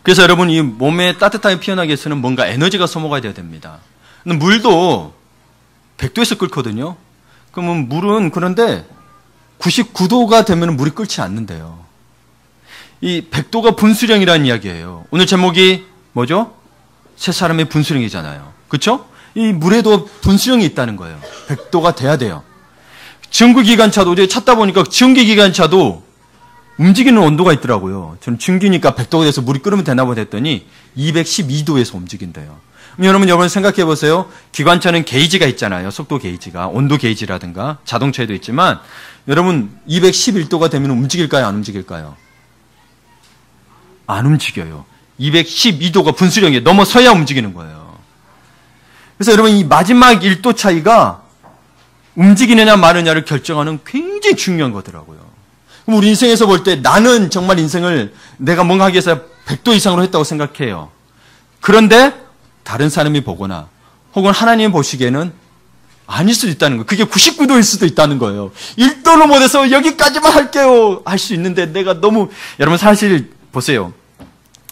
그래서 여러분 이 몸에 따뜻하게 피어나기 위해서는 뭔가 에너지가 소모가 돼야 됩니다. 근데 물도 100도에서 끓거든요. 그러면 물은 그런데 99도가 되면 물이 끓지 않는데요. 이 100도가 분수령이라는 이야기예요. 오늘 제목이 뭐죠? 세 사람의 분수령이잖아요. 그렇죠? 이 물에도 분수령이 있다는 거예요. 100도가 돼야 돼요. 증기기관차도 어제 찾다 보니까 증기기관차도 움직이는 온도가 있더라고요. 저는 증기니까 100도가 돼서 물이 끓으면 되나 보다 했더니 212도에서 움직인대요. 여러분 생각해 보세요. 기관차는 게이지가 있잖아요. 속도 게이지가. 온도 게이지라든가 자동차에도 있지만 여러분 211도가 되면 움직일까요? 안 움직일까요? 안 움직여요. 212도가 분수령에 넘어서야 움직이는 거예요. 그래서 여러분 이 마지막 1도 차이가 움직이느냐 마느냐를 결정하는 굉장히 중요한 거더라고요. 그럼 우리 인생에서 볼 때 나는 정말 인생을 내가 뭔가 하기 위해서 100도 이상으로 했다고 생각해요. 그런데 다른 사람이 보거나 혹은 하나님이 보시기에는 아닐 수도 있다는 거예요. 그게 99도일 수도 있다는 거예요. 1도로 못해서 여기까지만 할게요. 할 수 있는데 내가 너무 여러분 사실 보세요.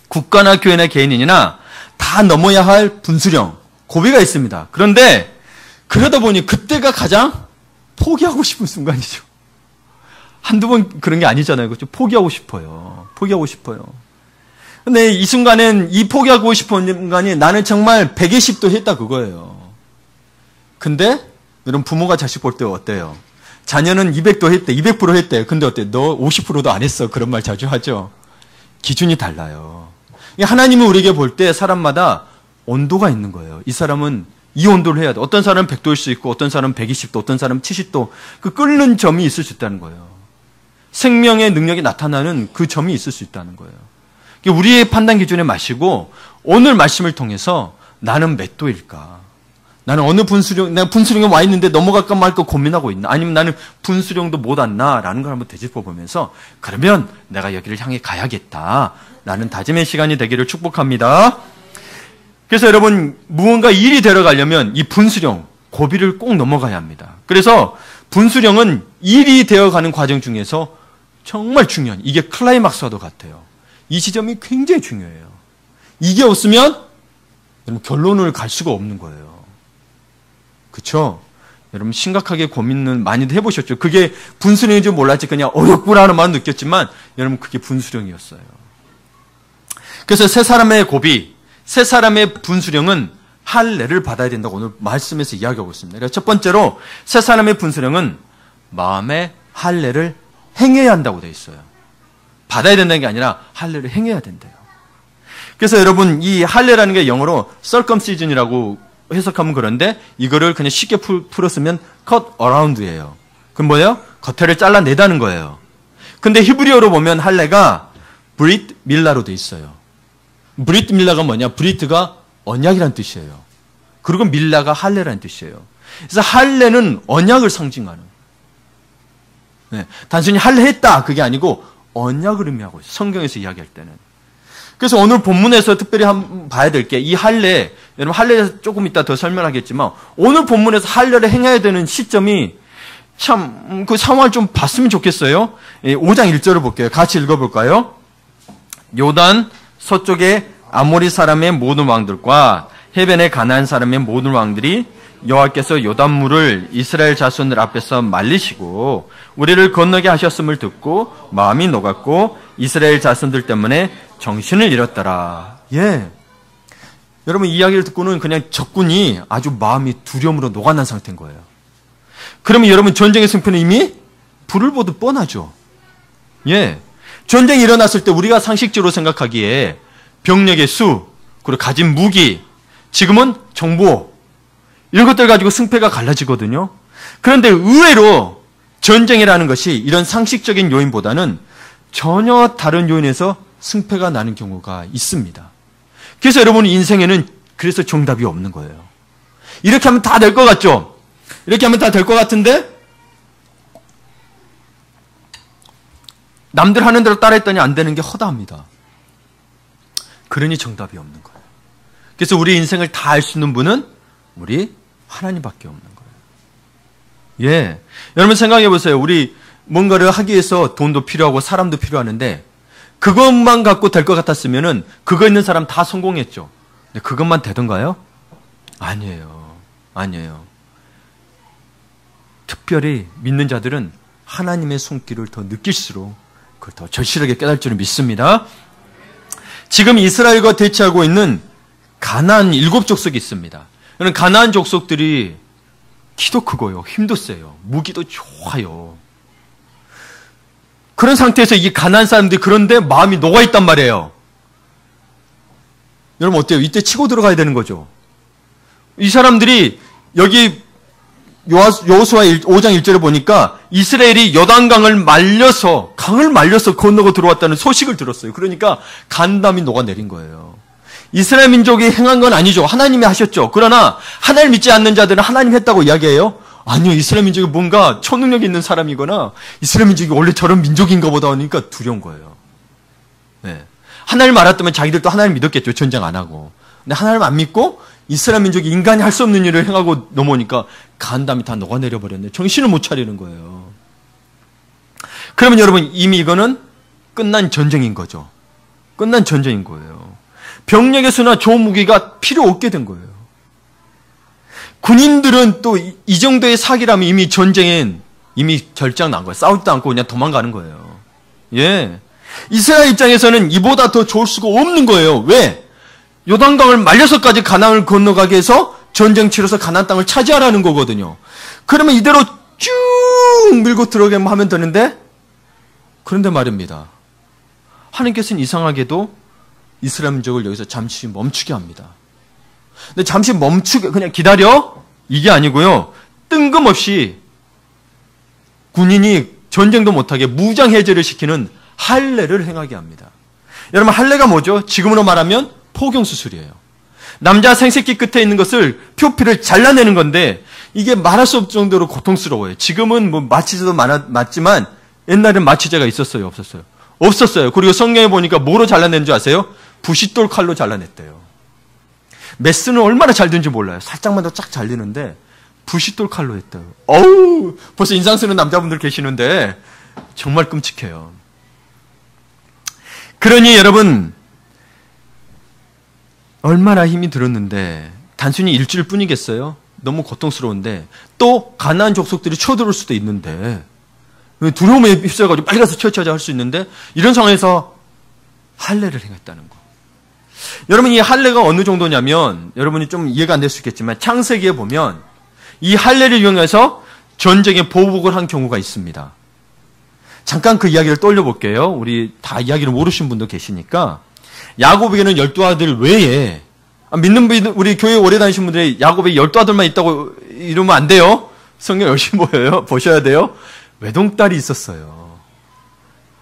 국가나 교회나 개인이나 다 넘어야 할 분수령, 고비가 있습니다. 그런데 그러다 보니 그때가 가장 포기하고 싶은 순간이죠. 한두 번 그런 게 아니잖아요. 그렇죠? 포기하고 싶어요. 포기하고 싶어요. 근데 이 순간엔 이 포기하고 싶은 순간이 나는 정말 120도 했다 그거예요. 근데 여러분 부모가 자식 볼 때 어때요? 자녀는 200도 했대, 200% 했대. 근데 어때? 너 50%도 안 했어. 그런 말 자주 하죠. 기준이 달라요. 하나님은 우리에게 볼 때 사람마다 온도가 있는 거예요. 이 사람은 이 온도를 해야 돼. 어떤 사람은 100도일 수 있고 어떤 사람은 120도, 어떤 사람은 70도. 그 끓는 점이 있을 수 있다는 거예요. 생명의 능력이 나타나는 그 점이 있을 수 있다는 거예요. 우리의 판단 기준에 마시고 오늘 말씀을 통해서 나는 몇 도일까? 나는 어느 분수령, 내가 분수령에 와 있는데 넘어갈까 말까 고민하고 있나? 아니면 나는 분수령도 못 왔나? 라는 걸 한번 되짚어 보면서 그러면 내가 여기를 향해 가야겠다. 라는 다짐의 시간이 되기를 축복합니다. 그래서 여러분 무언가 일이 되어가려면 이 분수령, 고비를 꼭 넘어가야 합니다. 그래서 분수령은 일이 되어가는 과정 중에서 정말 중요한, 이게 클라이막스와도 같아요. 이 지점이 굉장히 중요해요. 이게 없으면 여러분 결론을 갈 수가 없는 거예요. 그렇죠? 여러분 심각하게 고민은 많이들 해보셨죠? 그게 분수령인지 몰랐지 그냥 어렵구나 하는 마음 느꼈지만 여러분 그게 분수령이었어요. 그래서 세 사람의 고비, 세 사람의 분수령은 할례를 받아야 된다고 오늘 말씀에서 이야기하고 있습니다. 그래서 첫 번째로 세 사람의 분수령은 마음의 할례를 행해야 한다고 되어 있어요. 받아야 된다는 게 아니라 할례를 행해야 된대요. 그래서 여러분 이 할례라는 게 영어로 circumcision이라고 해석하면 그런데 이거를 그냥 쉽게 풀었으면 cut around예요. 그럼 뭐예요? 겉에를 잘라내다는 거예요. 근데 히브리어로 보면 할례가 브릿 밀라로 돼 있어요. 브릿 밀라가 뭐냐? 브리트가 언약이란 뜻이에요. 그리고 밀라가 할례라는 뜻이에요. 그래서 할례는 언약을 상징하는. 네, 단순히 할례했다 그게 아니고 언약을 의미하고 있어요. 성경에서 이야기할 때는. 그래서 오늘 본문에서 특별히 한번 봐야 될 게 이 할례, 여러분 할례 조금 이따 더 설명하겠지만 오늘 본문에서 할례를 행해야 되는 시점이 참 그 상황을 좀 봤으면 좋겠어요. 5장 1절을 볼게요. 같이 읽어볼까요? 요단 서쪽에 아모리 사람의 모든 왕들과 해변의 가나안 사람의 모든 왕들이 여호와께서 요단물을 이스라엘 자손들 앞에서 말리시고 우리를 건너게 하셨음을 듣고 마음이 녹았고 이스라엘 자손들 때문에 정신을 잃었더라. 예. 여러분 이 이야기를 듣고는 그냥 적군이 아주 마음이 두려움으로 녹아난 상태인 거예요. 그러면 여러분 전쟁의 승패는 이미 불을 보듯 뻔하죠. 예. 전쟁이 일어났을 때 우리가 상식적으로 생각하기에 병력의 수, 그리고 가진 무기, 지금은 정보, 이런 것들 가지고 승패가 갈라지거든요. 그런데 의외로 전쟁이라는 것이 이런 상식적인 요인보다는 전혀 다른 요인에서 승패가 나는 경우가 있습니다. 그래서 여러분 인생에는 그래서 정답이 없는 거예요. 이렇게 하면 다 될 것 같죠? 이렇게 하면 다 될 것 같은데 남들 하는 대로 따라했더니 안 되는 게 허다합니다. 그러니 정답이 없는 거예요. 그래서 우리 인생을 다 알 수 있는 분은 우리 하나님밖에 없는 거예요. 예. 여러분 생각해 보세요. 우리 뭔가를 하기 위해서 돈도 필요하고 사람도 필요하는데 그것만 갖고 될 것 같았으면은 그거 있는 사람 다 성공했죠. 근데 그것만 되던가요? 아니에요. 아니에요. 특별히 믿는 자들은 하나님의 손길을 더 느낄수록 그걸 더 절실하게 깨달을 줄을 믿습니다. 지금 이스라엘과 대치하고 있는 가나안 7족속이 있습니다. 가나안 족속들이 키도 크고요. 힘도 세요. 무기도 좋아요. 그런 상태에서 이 가나안 사람들이 그런데 마음이 녹아있단 말이에요. 여러분 어때요? 이때 치고 들어가야 되는 거죠. 이 사람들이 여기 여호수아 5장 1절에 보니까 이스라엘이 요단강을 말려서 건너고 들어왔다는 소식을 들었어요. 그러니까 간담이 녹아내린 거예요. 이스라엘 민족이 행한 건 아니죠. 하나님이 하셨죠. 그러나 하나님 믿지 않는 자들은 하나님 했다고 이야기해요? 아니요. 이스라엘 민족이 뭔가 초능력이 있는 사람이거나 이스라엘 민족이 원래 저런 민족인가 보다 하니까 두려운 거예요. 네. 하나님 알았다면 자기들도 하나님 믿었겠죠. 전쟁 안 하고. 근데 하나님 안 믿고 이스라엘 민족이 인간이 할 수 없는 일을 행하고 넘어오니까 간담이 다 녹아내려 버렸네. 정신을 못 차리는 거예요. 그러면 여러분 이미 이거는 끝난 전쟁인 거죠. 끝난 전쟁인 거예요. 병력의 수나 좋은 무기가 필요 없게 된 거예요. 군인들은 또 이 정도의 사기라면 이미 전쟁엔 이미 결장 난 거예요. 싸우지도 않고 그냥 도망가는 거예요. 예. 이스라엘 입장에서는 이보다 더 좋을 수가 없는 거예요. 왜? 요단강을 말려서까지 가나안을 건너가게 해서 전쟁 치러서 가나안 땅을 차지하라는 거거든요. 그러면 이대로 쭉 밀고 들어가면 하면 되는데 그런데 말입니다. 하나님께서는 이상하게도 이스라엘 민족을 여기서 잠시 멈추게 합니다. 근데 잠시 멈추게 그냥 기다려? 이게 아니고요. 뜬금없이 군인이 전쟁도 못하게 무장 해제를 시키는 할례를 행하게 합니다. 여러분 할례가 뭐죠? 지금으로 말하면 포경수술이에요. 남자 생식기 끝에 있는 것을 표피를 잘라내는 건데 이게 말할 수 없을 정도로 고통스러워요. 지금은 뭐 마취제도 맞지만 옛날엔 마취제가 있었어요? 없었어요? 없었어요. 그리고 성경에 보니까 뭐로 잘라낸 줄 아세요? 부싯돌 칼로 잘라냈대요. 메스는 얼마나 잘 되는지 몰라요. 살짝만 더 쫙 잘리는데 부싯돌 칼로 했대요. 어우, 벌써 인상 쓰는 남자분들 계시는데 정말 끔찍해요. 그러니 여러분 얼마나 힘이 들었는데 단순히 일주일 뿐이겠어요? 너무 고통스러운데 또 가나안 족속들이 쳐들어올 수도 있는데 두려움에 휩싸여가지고 빨리 가서 치워쳐야 할 수 있는데 이런 상황에서 할례를 행했다는 거. 여러분 이 할례가 어느 정도냐면 여러분이 좀 이해가 안 될 수 있겠지만 창세기에 보면 이 할례를 이용해서 전쟁에 보복을 한 경우가 있습니다. 잠깐 그 이야기를 떠올려볼게요. 우리 다 이야기를 모르신 분도 계시니까 야곱에게는 12아들 외에 믿는 분 우리 교회 오래 다니신 분들이 야곱에 12아들만 있다고 이러면 안 돼요. 성경 열심히 보셔야 돼요. 외동딸이 있었어요.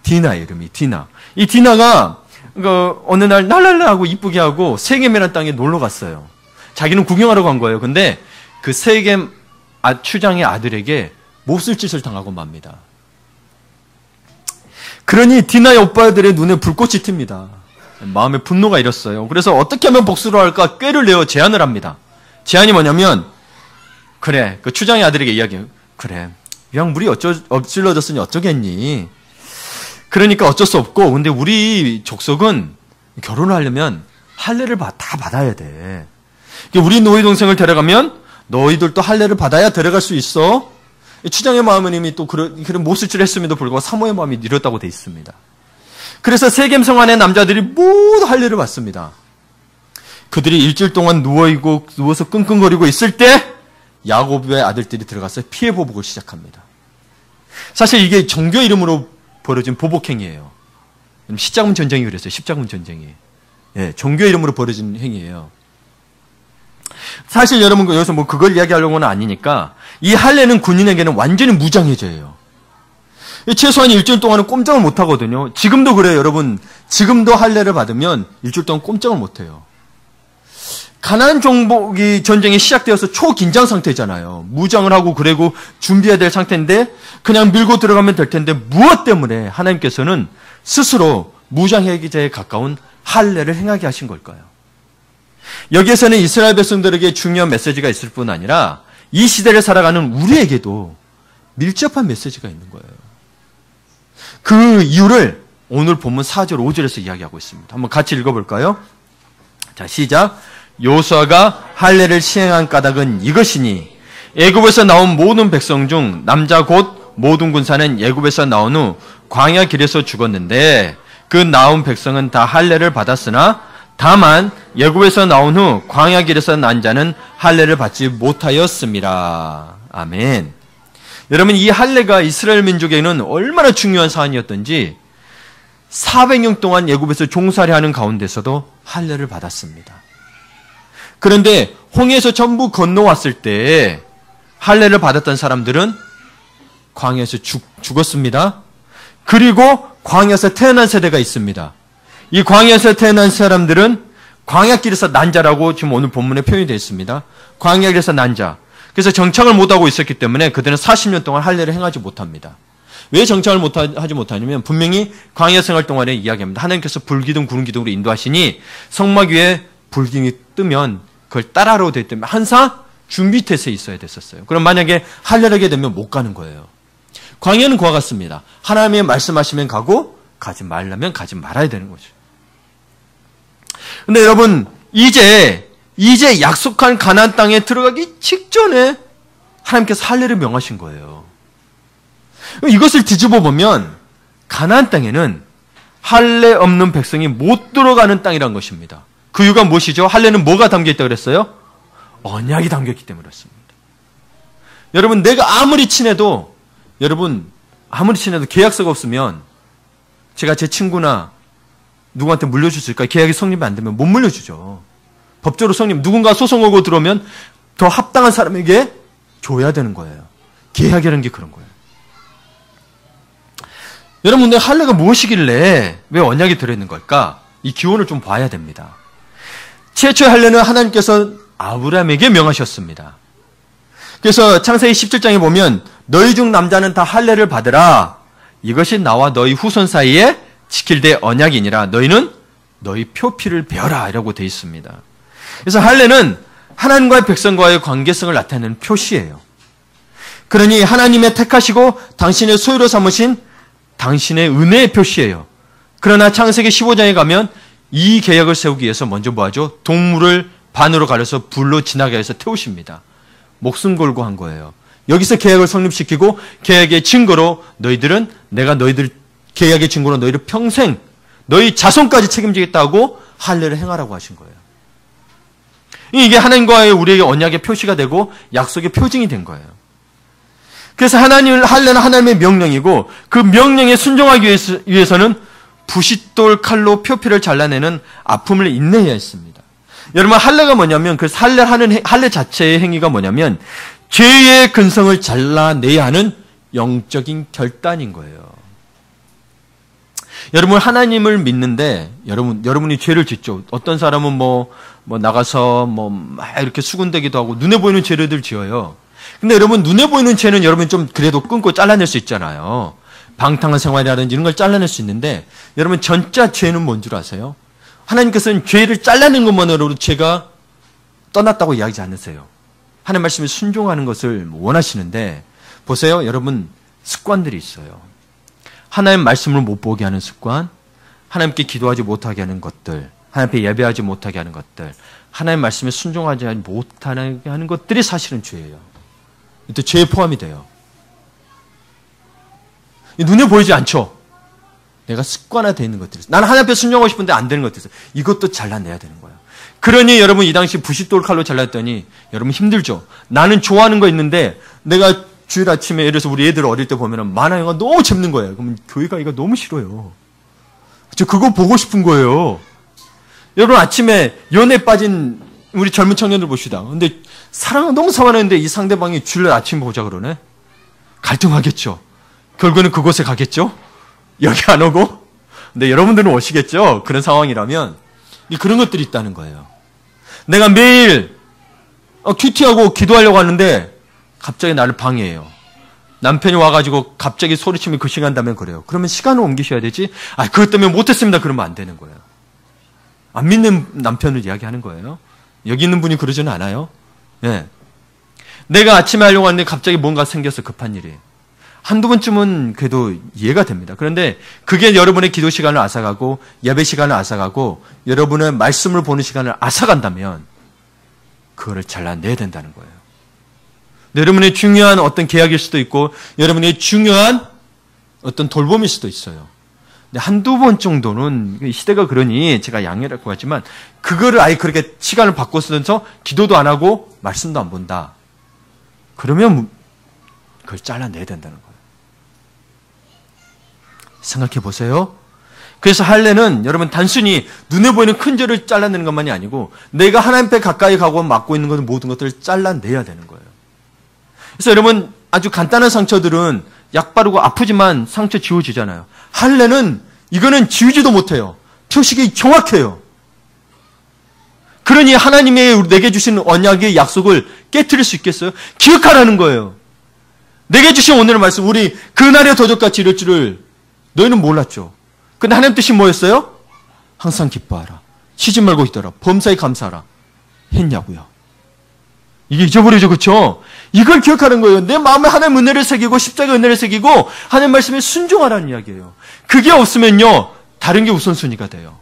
디나 이름이 디나. 이 디나가 어느 날 랄랄라 하고 이쁘게 하고 세겜이라는 땅에 놀러 갔어요. 자기는 구경하러 간 거예요. 근데 그 세겜 추장의 아들에게 몹쓸 짓을 당하고 맙니다. 그러니 디나의 오빠들의 눈에 불꽃이 튑니다. 마음에 분노가 일었어요. 그래서 어떻게 하면 복수를 할까 꾀를 내어 제안을 합니다. 제안이 뭐냐면 그래 그 추장의 아들에게 이야기해요. 그래 그냥 물이 엎질러졌으니 어쩌겠니. 그러니까 어쩔 수 없고 근데 우리 족속은 결혼을 하려면 할례를 다 받아야 돼. 우리 너희 동생을 데려가면 너희들도 할례를 받아야 데려갈 수 있어. 추장의 마음은 이미 또 그런 못쓸지를 했음에도 불구하고 사모의 마음이 이렇다고 돼 있습니다. 그래서 세겜성 안의 남자들이 모두 할례를 받습니다. 그들이 일주일 동안 누워서 끙끙거리고 있을 때 야곱의 아들들이 들어가서 피해 보복을 시작합니다. 사실 이게 종교 이름으로 벌어진 보복행위예요. 십자군 전쟁이 그랬어요. 십자군 전쟁이. 예, 종교 이름으로 벌어진 행위예요. 사실 여러분 여기서 뭐 그걸 이야기하려고는 아니니까 이 할례는 군인에게는 완전히 무장해제예요. 최소한 일주일 동안은 꼼짝을 못 하거든요. 지금도 그래요, 여러분. 지금도 할례를 받으면 일주일 동안 꼼짝을 못 해요. 가나안 정복이 전쟁이 시작되어서 초긴장 상태잖아요. 무장을 하고 그리고 준비해야 될 상태인데 그냥 밀고 들어가면 될 텐데 무엇 때문에 하나님께서는 스스로 무장해제에 가까운 할례를 행하게 하신 걸까요? 여기에서는 이스라엘 백성들에게 중요한 메시지가 있을 뿐 아니라 이 시대를 살아가는 우리에게도 밀접한 메시지가 있는 거예요. 그 이유를 오늘 본문 4절, 5절에서 이야기하고 있습니다. 한번 같이 읽어볼까요? 자, 시작. 여호수아가 할례를 시행한 까닭은 이것이니 애굽에서 나온 모든 백성 중 남자 곧 모든 군사는 애굽에서 나온 후 광야 길에서 죽었는데 그 나온 백성은 다 할례를 받았으나 다만 애굽에서 나온 후 광야 길에서 난 자는 할례를 받지 못하였습니다. 아멘. 여러분, 이 할례가 이스라엘 민족에게는 얼마나 중요한 사안이었던지 400년 동안 애굽에서 종살이하는 가운데서도 할례를 받았습니다. 그런데 홍해에서 전부 건너왔을 때 할례를 받았던 사람들은 광야에서 죽었습니다. 그리고 광야에서 태어난 세대가 있습니다. 이 광야에서 태어난 사람들은 광야길에서 난 자라고 지금 오늘 본문에 표현이 되어 있습니다. 광야길에서 난 자. 그래서 정착을 못하고 있었기 때문에 그들은 40년 동안 할례를 행하지 못합니다. 왜 정착을 하지 못하냐면 분명히 광야 생활 동안에 이야기합니다. 하나님께서 불기둥, 구름기둥으로 인도하시니 성막 위에 불기둥이 뜨면 그걸 따라로 되기 때문에 항상 준비태세에 있어야 됐었어요. 그럼 만약에 할례를 하게 되면 못 가는 거예요. 광야는 그와 같습니다. 하나님이 말씀하시면 가고 가지 말라면 가지 말아야 되는 거죠. 근데 여러분, 이제 약속한 가나안 땅에 들어가기 직전에 하나님께서 할례를 명하신 거예요. 이것을 뒤집어 보면 가나안 땅에는 할례 없는 백성이 못 들어가는 땅이란 것입니다. 그 이유가 무엇이죠? 할례는 뭐가 담겨 있다고 그랬어요? 언약이 담겨 있기 때문에 그렇습니다. 여러분, 내가 아무리 친해도 계약서가 없으면 제가 제 친구나 누구한테 물려줄 수 있을까요? 계약이 성립이 안 되면 못 물려주죠. 법적으로 성립, 누군가 소송 걸고 들어오면 더 합당한 사람에게 줘야 되는 거예요. 계약이라는 게 그런 거예요. 여러분, 근데 할례가 무엇이길래 왜 언약이 들어있는 걸까? 이 기원을 좀 봐야 됩니다. 최초의 할례는 하나님께서 아브라함에게 명하셨습니다. 그래서 창세기 17장에 보면 너희 중 남자는 다 할례를 받으라. 이것이 나와 너희 후손 사이에 지킬 대 언약이니라. 너희는 너희 표피를 베어라. 이라고 되어 있습니다. 그래서 할례는 하나님과의 백성과의 관계성을 나타내는 표시예요. 그러니 하나님의 택하시고 당신의 소유로 삼으신 당신의 은혜의 표시예요. 그러나 창세기 15장에 가면 이 계약을 세우기 위해서 먼저 뭐하죠? 동물을 반으로 가려서 불로 지나게 해서 태우십니다. 목숨 걸고 한 거예요. 여기서 계약을 성립시키고 계약의 증거로 내가 너희들 계약의 증거로 너희를 평생 너희 자손까지 책임지겠다고 할례를 행하라고 하신 거예요. 이게 하나님과의 우리에게 언약의 표시가 되고 약속의 표징이 된 거예요. 그래서 할례는 하나님의 명령이고 그 명령에 순종하기 위해서는 부싯돌 칼로 표피를 잘라내는 아픔을 인내해야 했습니다. 여러분, 할례가 뭐냐면 그 할례 자체의 행위가 뭐냐면 죄의 근성을 잘라내야 하는 영적인 결단인 거예요. 여러분, 하나님을 믿는데 여러분이 죄를 짓죠. 어떤 사람은 나가서 막 이렇게 수군대기도 하고 눈에 보이는 죄를 지어요. 근데 여러분, 눈에 보이는 죄는 여러분 좀 그래도 끊고 잘라낼 수 있잖아요. 방탕한 생활이라든지 이런 걸 잘라낼 수 있는데 여러분, 전자 죄는 뭔 줄 아세요? 하나님께서는 죄를 잘라낸 것만으로도 죄가 떠났다고 이야기하지 않으세요. 하나님 말씀에 순종하는 것을 원하시는데 보세요. 여러분, 습관들이 있어요. 하나님 말씀을 못 보게 하는 습관, 하나님께 기도하지 못하게 하는 것들, 하나님께 예배하지 못하게 하는 것들, 하나님 말씀에 순종하지 못하게 하는 것들이 사실은 죄예요. 또 죄에 포함이 돼요. 눈에 보이지 않죠? 내가 습관화되어 있는 것들이 있어요. 나는 하나님 앞에 순종하고 싶은데 안 되는 것들이 있어요. 이것도 잘라내야 되는 거예요. 그러니 여러분, 이 당시 부싯돌 칼로 잘랐더니 여러분 힘들죠? 나는 좋아하는 거 있는데 내가 주일 아침에 예를 들어서 우리 애들 어릴 때 보면은 만화 영화 너무 재밌는 거예요. 그러면 교회 가기가 너무 싫어요. 그렇죠? 그거 보고 싶은 거예요. 여러분, 아침에 연애에 빠진 우리 젊은 청년들 봅시다. 근데 사랑은 너무 사랑하는데 이 상대방이 주일 아침 보자 그러네? 갈등하겠죠? 결국에는 그곳에 가겠죠? 여기 안 오고? 근데 여러분들은 오시겠죠? 그런 상황이라면. 그런 것들이 있다는 거예요. 내가 매일 큐티하고 기도하려고 하는데 갑자기 나를 방해해요. 남편이 와가지고 갑자기 소리치면 그 시간 되면 그래요. 그러면 시간을 옮기셔야 되지. 그것 때문에 못했습니다. 그러면 안 되는 거예요. 안 믿는 남편을 이야기하는 거예요. 여기 있는 분이 그러지는 않아요. 네. 내가 아침에 하려고 하는데 갑자기 뭔가 생겨서 급한 일이. 한두 번쯤은 그래도 이해가 됩니다. 그런데 그게 여러분의 기도 시간을 앗아가고 예배 시간을 앗아가고 여러분의 말씀을 보는 시간을 앗아간다면 그거를 잘라내야 된다는 거예요. 여러분의 중요한 어떤 계약일 수도 있고 여러분의 중요한 어떤 돌봄일 수도 있어요. 근데 한두 번 정도는 시대가 그러니 제가 양해라고 하지만 그거를 아예 그렇게 시간을 바꿔서 기도도 안 하고 말씀도 안 본다. 그러면 그걸 잘라내야 된다는 거예요. 생각해 보세요. 그래서 할례는 여러분 단순히 눈에 보이는 큰 죄를 잘라내는 것만이 아니고 내가 하나님 앞에 가까이 가고 맡고 있는 것은 모든 것들을 잘라내야 되는 거예요. 그래서 여러분 아주 간단한 상처들은 약 바르고 아프지만 상처 지워지잖아요. 할례는 이거는 지우지도 못해요. 표식이 정확해요. 그러니 하나님의 내게 주신 언약의 약속을 깨트릴 수 있겠어요? 기억하라는 거예요. 내게 주신 오늘의 말씀, 우리 그날의 도적같이 이럴 줄을 너희는 몰랐죠. 근데 하나님 뜻이 뭐였어요? 항상 기뻐하라. 쉬지 말고 있더라. 범사에 감사하라. 했냐고요. 이게 잊어버리죠, 그렇죠? 이걸 기억하는 거예요. 내 마음에 하나님 은혜를 새기고 십자가 은혜를 새기고 하나님 말씀에 순종하라는 이야기예요. 그게 없으면요, 다른 게 우선순위가 돼요.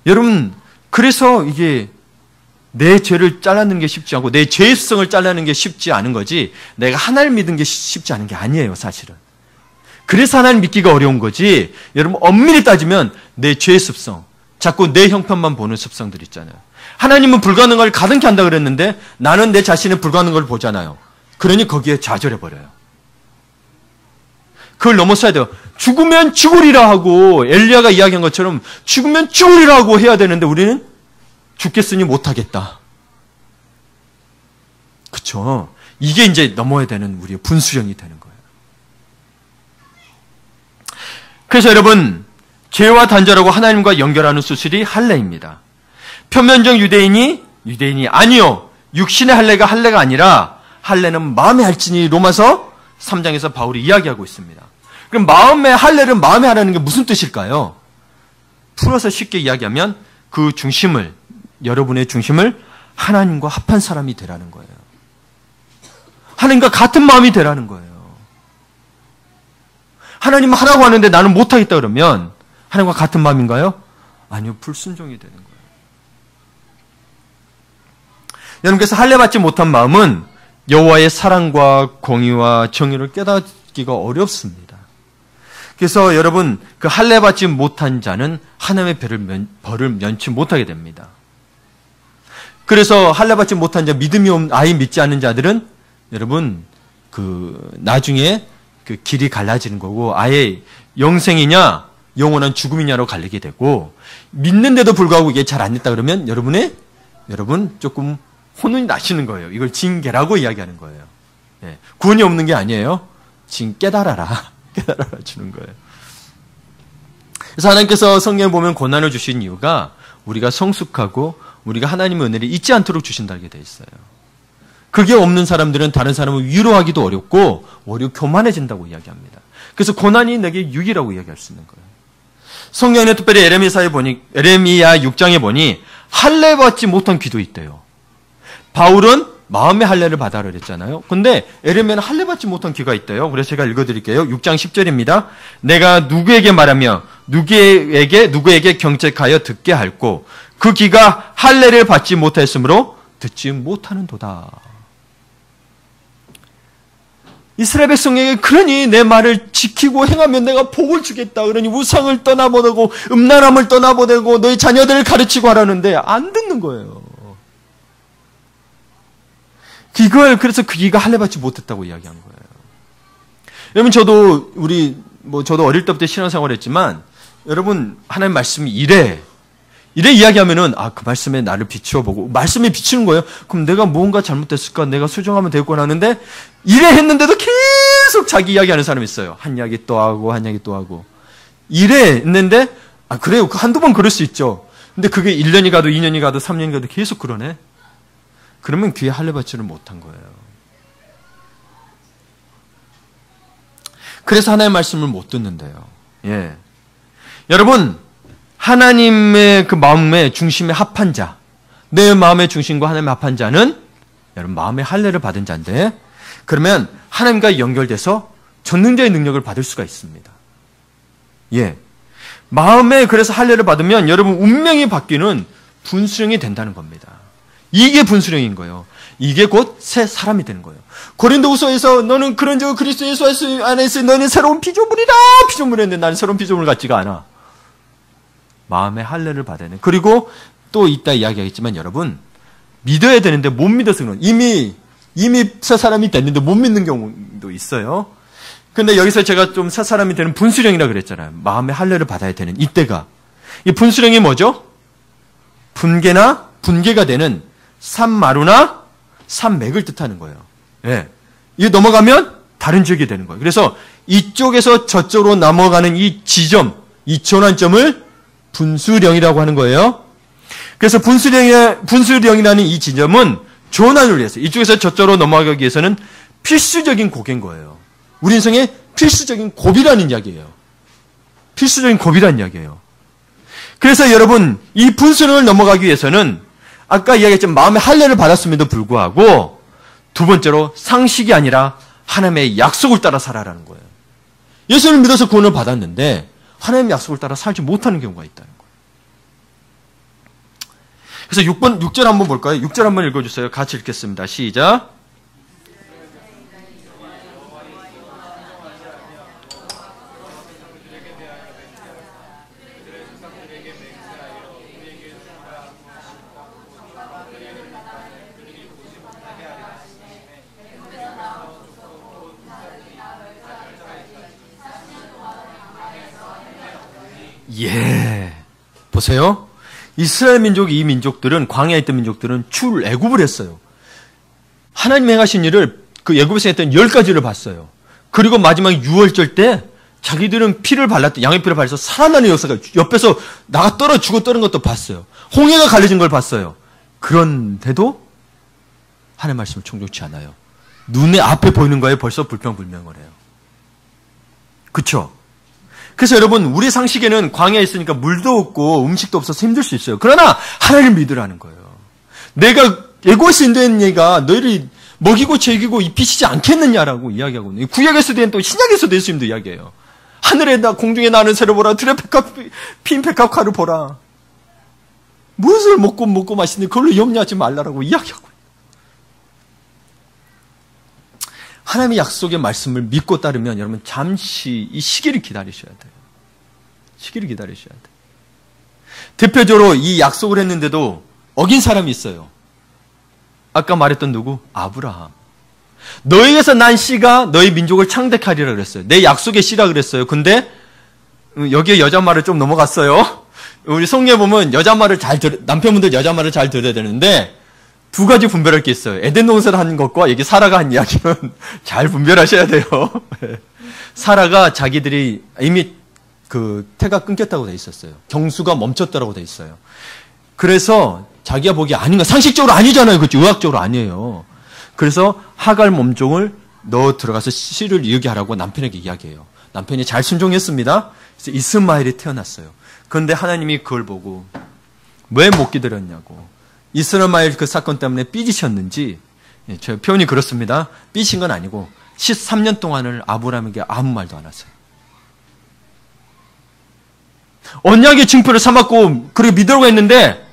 여러분, 그래서 이게 내 죄를 잘라내는 게 쉽지 않고 내 죄의 습성을 잘라내는 게 쉽지 않은 거지 내가 하나님 믿는 게 쉽지 않은 게 아니에요, 사실은. 그래서 하나님 믿기가 어려운 거지. 여러분 엄밀히 따지면 내 죄의 습성, 자꾸 내 형편만 보는 습성들 있잖아요. 하나님은 불가능을 가능케 한다 그랬는데 나는 내 자신의 불가능을 보잖아요. 그러니 거기에 좌절해버려요. 그걸 넘어서야 돼요. 죽으면 죽으리라 하고 엘리야가 이야기한 것처럼 죽으면 죽으리라 하고 해야 되는데 우리는 죽겠으니 못하겠다. 그쵸? 이게 이제 넘어야 되는 우리의 분수령이 되는 거예요. 그래서 여러분, 죄와 단절하고 하나님과 연결하는 수술이 할례입니다. 표면적 유대인이 아니요. 육신의 할례가 할례가 아니라 할례는 마음의 할지니 로마서 3장에서 바울이 이야기하고 있습니다. 그럼 마음의 할례를 마음에 하라는 게 무슨 뜻일까요? 풀어서 쉽게 이야기하면 그 중심을, 여러분의 중심을 하나님과 합한 사람이 되라는 거예요. 하나님과 같은 마음이 되라는 거예요. 하나님은 하라고 하는데 나는 못하겠다 그러면 하나님과 같은 마음인가요? 아니요, 불순종이 되는 거예요. 여러분께서 할례받지 못한 마음은 여호와의 사랑과 공의와 정의를 깨닫기가 어렵습니다. 그래서 여러분 그 할례받지 못한 자는 하나님의 벌을 면치 못하게 됩니다. 그래서 할례받지 못한 자, 믿음이 없는 아예 믿지 않는 자들은 여러분 그 나중에 그 길이 갈라지는 거고 아예 영생이냐 영원한 죽음이냐로 갈리게 되고 믿는데도 불구하고 이게 잘 안 됐다 그러면 여러분 조금 혼돈이 나시는 거예요. 이걸 징계라고 이야기하는 거예요. 예, 구원이 없는 게 아니에요. 깨달아라 주는 거예요. 그래서 하나님께서 성경에 보면 고난을 주신 이유가 우리가 성숙하고 우리가 하나님의 은혜를 잊지 않도록 주신다게 돼 있어요. 그게 없는 사람들은 다른 사람을 위로하기도 어렵고 오히려 교만해진다고 이야기합니다. 그래서 고난이 내게 유익이라고 이야기할 수 있는 거예요. 성경에 특별히 에레미야 6장에 보니 할례받지 못한 귀도 있대요. 바울은 마음의 할례를 받아라 그랬잖아요. 근데 에레미야는 할례받지 못한 귀가 있대요. 그래서 제가 읽어드릴게요. 6장 10절입니다. 내가 누구에게 말하며 누구에게 경책하여 듣게 할꼬 그 귀가 할례를 받지 못했으므로 듣지 못하는도다. 이스라엘 백성에게 그러니 내 말을 지키고 행하면 내가 복을 주겠다. 그러니 우상을 떠나보내고 음란함을 떠나보내고 너희 자녀들을 가르치고 하라는데 안 듣는 거예요. 그래서 그 귀가 할례받지 못했다고 이야기한 거예요. 여러분 저도 어릴 때부터 신앙생활을 했지만 여러분 하나님 말씀이 이래 이야기하면은 그 말씀에 나를 비추어 보고 말씀에 비추는 거예요. 그럼 내가 무언가 잘못됐을까? 내가 수정하면 되겠구나 하는데 이래 했는데도 계속 자기 이야기하는 사람이 있어요. 한 이야기 또 하고 이래 했는데 그래요. 한두 번 그럴 수 있죠. 근데 그게 1년이 가도 2년이 가도 3년이 가도 계속 그러네. 그러면 귀에 할례받지를 못한 거예요. 그래서 하나님의 말씀을 못 듣는데요. 예. 여러분 하나님의 그 마음의 중심에 합한 자, 내 마음의 중심과 하나님의 합한 자는 여러분 마음의 할례를 받은 자인데 그러면 하나님과 연결돼서 전능자의 능력을 받을 수가 있습니다. 예. 마음에 그래서 할례를 받으면 여러분 운명이 바뀌는 분수령이 된다는 겁니다. 이게 분수령인 거예요. 이게 곧 새 사람이 되는 거예요. 고린도후서에서 너는 그런즉 그리스도 예수 안에 있으니 너는 새로운 피조물이다. 피조물인데 나는 새로운 피조물 같지가 않아. 마음에 할례를 받아야 돼. 그리고 또 이따 이야기하겠지만 여러분 믿어야 되는데 못 믿어서 그런 이미 새 사람이 됐는데 못 믿는 경우도 있어요. 근데 여기서 제가 좀 새 사람이 되는 분수령이라 그랬잖아요. 마음에 할례를 받아야 되는 이때가. 이 분수령이 뭐죠? 분개가 되는 산마루나 산맥을 뜻하는 거예요. 예. 이게 넘어가면 다른 지역이 되는 거예요. 그래서 이쪽에서 저쪽으로 넘어가는 이 지점, 이 전환점을 분수령이라고 하는 거예요. 그래서 분수령이라는 이 지점은 전환을 위해서 이쪽에서 저쪽으로 넘어가기 위해서는 필수적인 고개인 거예요. 우리 인생의 필수적인 고비라는 이야기예요. 필수적인 고비라는 이야기예요. 그래서 여러분 이 분수령을 넘어가기 위해서는 아까 이야기했지만 마음의 할례를 받았음에도 불구하고 두 번째로 상식이 아니라 하나님의 약속을 따라 살아라는 거예요. 예수를 믿어서 구원을 받았는데 하나님의 약속을 따라 살지 못하는 경우가 있다는 거예요. 그래서 6절 한번 볼까요? 6절 한번 읽어주세요. 같이 읽겠습니다. 시작. 예. 보세요. 이스라엘 민족, 이 민족들은, 광야에 있던 민족들은 출애굽을 했어요. 하나님 행하신 일을 그 애굽에서 했던 10가지를 봤어요. 그리고 마지막 6월절 때 자기들은 피를 발랐던, 양의 피를 발라서 살아나는 역사가 옆에서 나가 죽어 떠는 것도 봤어요. 홍해가 갈라진 걸 봤어요. 그런데도 하나님 말씀을 청종치 않아요. 눈에 앞에 보이는 거에 벌써 불평불명을 해요. 그쵸? 그래서 여러분 우리 상식에는 광야에 있으니까 물도 없고 음식도 없어서 힘들 수 있어요. 그러나 하나님을 믿으라는 거예요. 내가 애굽에서 인도한 얘가 너희를 먹이고 즐기고 입히시지 않겠느냐라고 이야기하고 있는 구약에서도 또 신약에서도 예수님도 이야기해요. 하늘에다 공중에 나는 새를 보라 들에 핀 백합화를 보라. 무엇을 먹고 마시는데 그걸로 염려하지 말라라고 이야기하고 있어요. 하나님의 약속의 말씀을 믿고 따르면 여러분 잠시 이 시기를 기다리셔야 돼요. 시기를 기다리셔야 돼요. 대표적으로 이 약속을 했는데도 어긴 사람이 있어요. 아까 말했던 누구? 아브라함. 너희에게서 난 씨가 너희 민족을 창대하리라 그랬어요. 내 약속의 씨라 그랬어요. 근데 여기에 여자 말을 좀 넘어갔어요. 우리 성경에 보면 남편분들 여자 말을 잘 들어야 되는데 두 가지 분별할 게 있어요. 에덴 동산을 한 것과 여기 사라가 한 이야기는 잘 분별하셔야 돼요. 사라가 자기들이 이미 그 태가 끊겼다고 돼 있었어요. 경수가 멈췄다고 돼 있어요. 그래서 자기가 보기에 아닌 거 상식적으로 아니잖아요. 그렇죠? 의학적으로 아니에요. 그래서 하갈 몸종을 넣어 들어가서 씨를 이르게 하라고 남편에게 이야기해요. 남편이 잘 순종했습니다. 그래서 이스마엘이 태어났어요. 그런데 하나님이 그걸 보고 왜 못 기다렸냐고. 이스마엘 그 사건 때문에 삐지셨는지, 제 표현이 그렇습니다. 삐진 건 아니고 13년 동안을 아브라함에게 아무 말도 안 하세요. 언약의 증표를 삼았고 그리고 믿으라고 했는데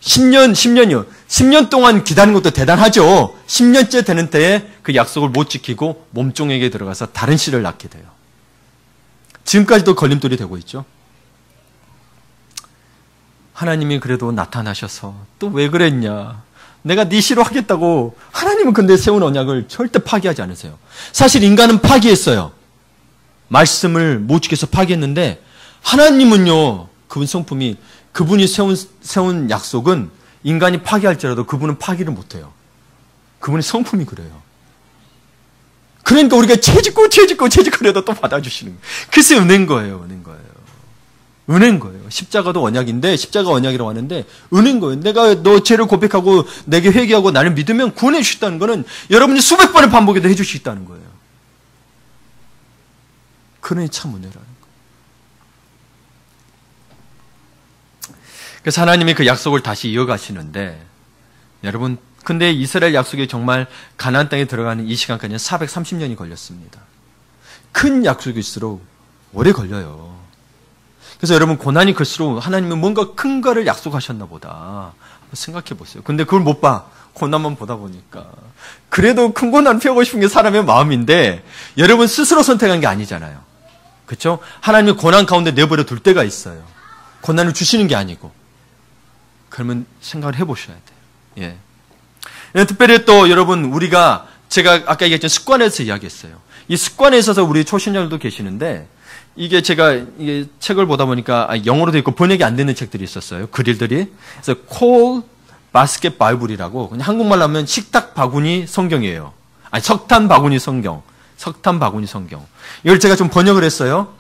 10년 동안 기다린 것도 대단하죠. 10년째 되는 때에 그 약속을 못 지키고 몸종에게 들어가서 다른 씨를 낳게 돼요. 지금까지도 걸림돌이 되고 있죠. 하나님이 그래도 나타나셔서 또 왜 그랬냐. 내가 네 씨로 하겠다고. 하나님은 근데 세운 언약을 절대 파기하지 않으세요. 사실 인간은 파기했어요. 말씀을 못 지켜서 파기했는데 하나님은요. 그분 성품이 그분이 세운 약속은 인간이 파기할지라도 그분은 파기를 못해요. 그분의 성품이 그래요. 그러니까 우리가 채짓고 해도 또 받아주시는 거예요. 글쎄 은혜인 거예요. 은혜인 거예요. 십자가도 언약인데 십자가 언약이라고 하는데 은혜인 거예요. 내가 너 죄를 고백하고 내게 회개하고 나를 믿으면 구원해 주시다는 거는 여러분이 수백 번의 반복에도 해 주시겠다는 거예요. 그러니 참 은혜라는 거예요. 그래서 하나님이 그 약속을 다시 이어가시는데 여러분, 근데 이스라엘 약속이 정말 가나안 땅에 들어가는 이 시간까지는 430년이 걸렸습니다. 큰 약속일수록 오래 걸려요. 그래서 여러분, 고난이 클수록 하나님은 뭔가 큰 거를 약속하셨나 보다 한번 생각해 보세요. 근데 그걸 못 봐. 고난만 보다 보니까. 그래도 큰 고난 피하고 싶은 게 사람의 마음인데 여러분 스스로 선택한 게 아니잖아요. 그렇죠? 하나님이 고난 가운데 내버려 둘 때가 있어요. 고난을 주시는 게 아니고. 그러면 생각을 해보셔야 돼요. 예. 특별히 또 여러분, 우리가 제가 아까 얘기했던 습관에서 이야기했어요. 이 습관에 있어서 우리 초신자들도 계시는데, 이게 제가 이게 책을 보다 보니까 영어로 되어 있고 번역이 안 되는 책들이 있었어요. 글들이. 그래서 콜 바스켓 바이블이라고, 그냥 한국말로 하면 식탁 바구니 성경이에요. 아니, 석탄 바구니 성경. 석탄 바구니 성경. 이걸 제가 좀 번역을 했어요.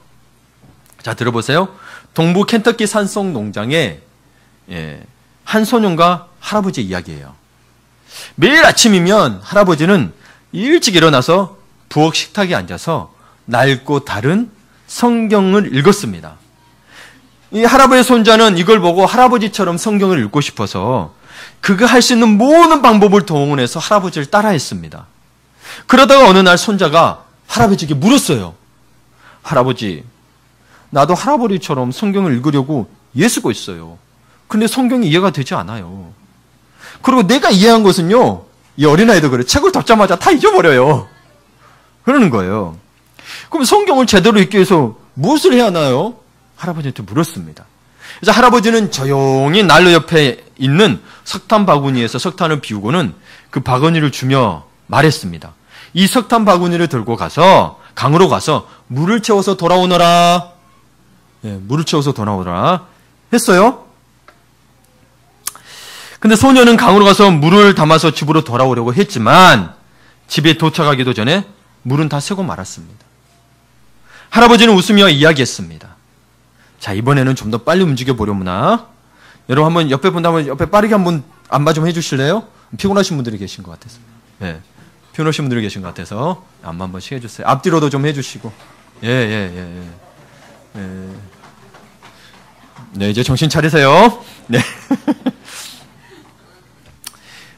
자, 들어보세요. 동부 켄터키 산속 농장에 한 소년과 할아버지 이야기예요. 매일 아침이면 할아버지는 일찍 일어나서 부엌 식탁에 앉아서 낡고 다른 성경을 읽었습니다. 이 할아버지 손자는 이걸 보고 할아버지처럼 성경을 읽고 싶어서 그가 할 수 있는 모든 방법을 동원해서 할아버지를 따라했습니다. 그러다가 어느 날 손자가 할아버지에게 물었어요. 할아버지, 나도 할아버지처럼 성경을 읽으려고 예 쓰고 있어요. 근데 성경이 이해가 되지 않아요. 그리고 내가 이해한 것은요, 이 어린아이도 그래. 책을 덮자마자 다 잊어버려요. 그러는 거예요. 그럼 성경을 제대로 읽기 위해서 무엇을 해야 하나요? 할아버지한테 물었습니다. 그래서 할아버지는 조용히 난로 옆에 있는 석탄 바구니에서 석탄을 비우고는 그 바구니를 주며 말했습니다. 이 석탄 바구니를 들고 가서 강으로 가서 물을 채워서 돌아오너라. 물을 채워서 돌아오너라 했어요. 근데 소녀는 강으로 가서 물을 담아서 집으로 돌아오려고 했지만 집에 도착하기도 전에 물은 다 새고 말았습니다. 할아버지는 웃으며 이야기했습니다. 자, 이번에는 좀 더 빨리 움직여 보려무나. 여러분 한번 옆에 본다면 옆에 빠르게 한번 안마 좀 해주실래요? 피곤하신 분들이 계신 것 같아서. 피곤하신 분들이 계신 것 같아서 안마 한 번씩 해주세요. 앞뒤로도 좀 해주시고. 네, 이제 정신 차리세요. 네.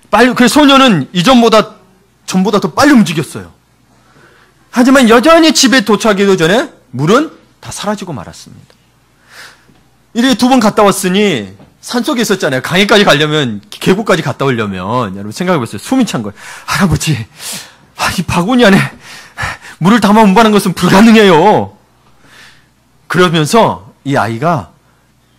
빨리, 그 소녀는 전보다 더 빨리 움직였어요. 하지만 여전히 집에 도착하기도 전에 물은 다 사라지고 말았습니다. 이렇게 2번 갔다 왔으니 산속에 있었잖아요. 강에까지 가려면, 계곡까지 갔다 오려면, 여러분 생각해보세요. 숨이 찬 거예요. 할아버지, 이 바구니 안에 물을 담아 운반하는 것은 불가능해요. 그러면서 이 아이가